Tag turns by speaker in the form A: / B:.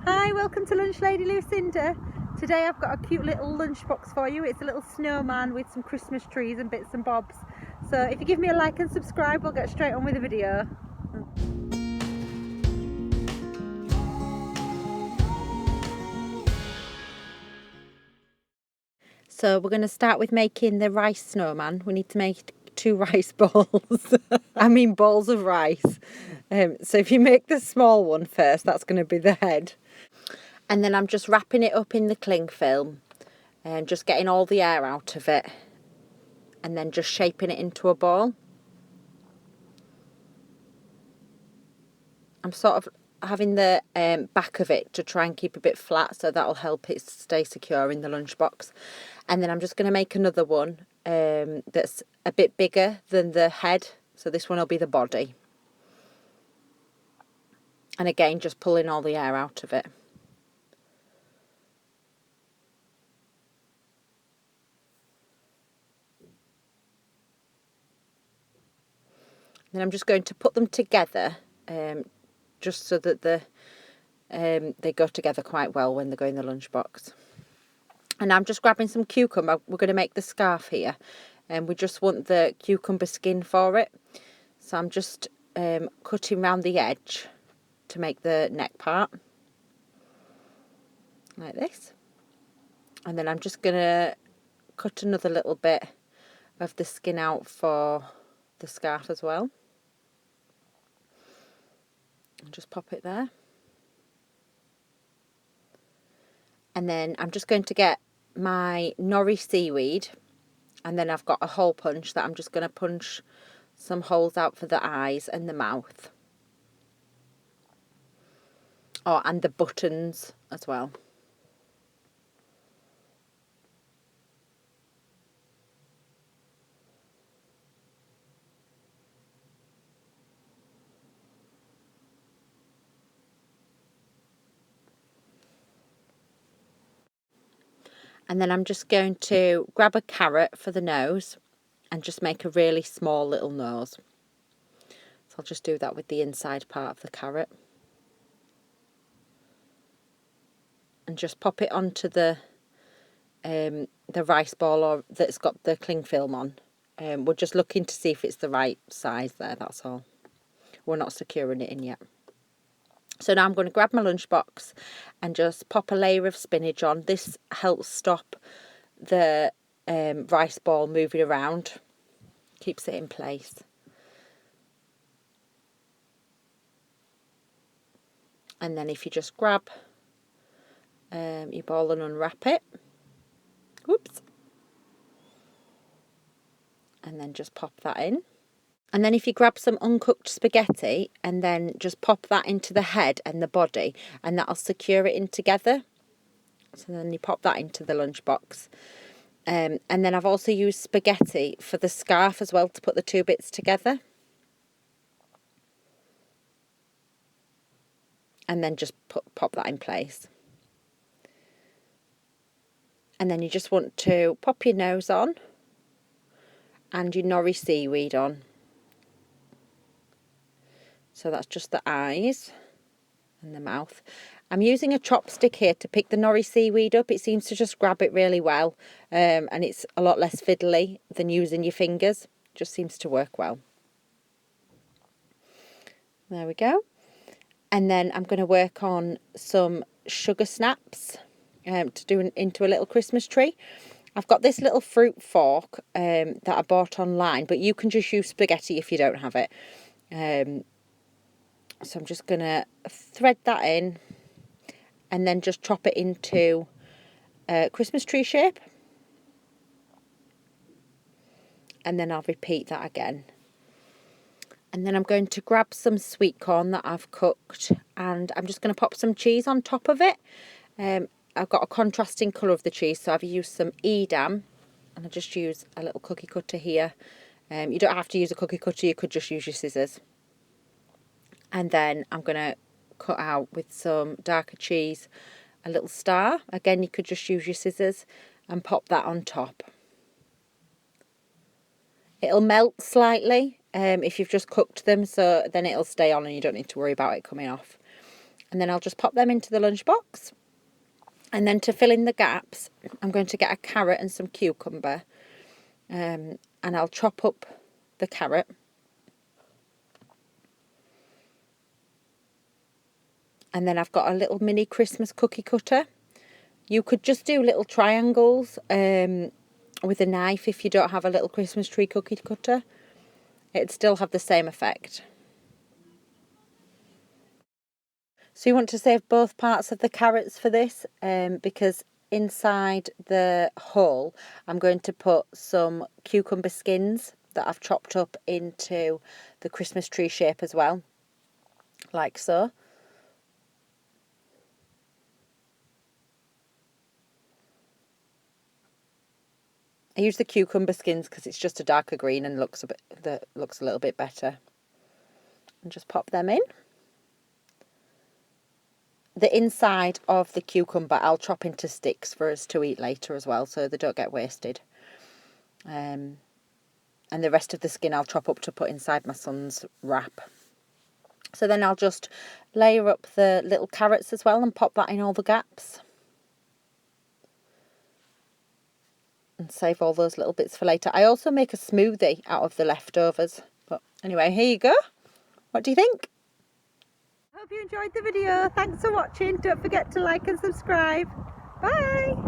A: Hi, welcome to Lunch Lady Lucinda. Today I've got a cute little lunchbox for you. It's a little snowman with some Christmas trees and bits and bobs. So if you give me a like and subscribe, we'll get straight on with the video. So we're going to start with making the rice snowman. We need to make 2 rice balls. I mean balls of rice. So if you make the small one first, that's going to be the head. And then I'm just wrapping it up in the cling film and just getting all the air out of it. And then just shaping it into a ball. I'm sort of having the back of it to try and keep a bit flat, so that'll help it stay secure in the lunchbox. And then I'm just going to make another one that's a bit bigger than the head, so this one will be the body. And again, just pulling all the air out of it. Then I'm just going to put them together, just so that they go together quite well when they go in the lunchbox. And I'm just grabbing some cucumber. We're going to make the scarf here, and we just want the cucumber skin for it. So I'm just cutting round the edge to make the neck part, like this. And then I'm just going to cut another little bit of the skin out for the scarf as well. And just pop it there. And then I'm just going to get my nori seaweed, and then I've got a hole punch that I'm just going to punch some holes out for the eyes and the mouth. Oh, and the buttons as well. And then I'm just going to grab a carrot for the nose and just make a really small little nose. So I'll just do that with the inside part of the carrot. And just pop it onto the rice ball or that's got the cling film on. We're just looking to see if it's the right size there, that's all. We're not securing it in yet. So now I'm going to grab my lunchbox and just pop a layer of spinach on. This helps stop the rice ball moving around, keeps it in place. And then if you just grab your ball and unwrap it, whoops, and then just pop that in. And then if you grab some uncooked spaghetti and then just pop that into the head and the body, and that'll secure it in together. So then you pop that into the lunchbox. And then I've also used spaghetti for the scarf as well to put the two bits together. And then just pop that in place. And then you just want to pop your nose on and your nori seaweed on. So that's just the eyes and the mouth. I'm using a chopstick here to pick the nori seaweed up. It seems to just grab it really well, and it's a lot less fiddly than using your fingers. Just seems to work well. There we go. And then I'm going to work on some sugar snaps to do into a little Christmas tree. I've got this little fruit fork that I bought online, but you can just use spaghetti if you don't have it. So I'm just going to thread that in and then just chop it into a Christmas tree shape. And then I'll repeat that again. And then I'm going to grab some sweet corn that I've cooked, and I'm just going to pop some cheese on top of it. I've got a contrasting colour of the cheese, so I've used some Edam, and I just use a little cookie cutter here. You don't have to use a cookie cutter, you could just use your scissors. And then I'm going to cut out with some darker cheese a little star. Again, you could just use your scissors and pop that on top. It'll melt slightly if you've just cooked them, so then it'll stay on and you don't need to worry about it coming off. And then I'll just pop them into the lunchbox. And then to fill in the gaps, I'm going to get a carrot and some cucumber. And I'll chop up the carrot. And then I've got a little mini Christmas cookie cutter. You could just do little triangles with a knife if you don't have a little Christmas tree cookie cutter. It'd still have the same effect. So you want to save both parts of the carrots for this because inside the hole I'm going to put some cucumber skins that I've chopped up into the Christmas tree shape as well, like so. I use the cucumber skins because it's just a darker green and looks a little bit better. And just pop them in. The inside of the cucumber I'll chop into sticks for us to eat later as well, so they don't get wasted. And the rest of the skin I'll chop up to put inside my son's wrap. So then I'll just layer up the little carrots as well and pop that in all the gaps. And save all those little bits for later. I also make a smoothie out of the leftovers. But anyway, here you go. What do you think? Hope you enjoyed the video. Thanks for watching. Don't forget to like and subscribe. Bye.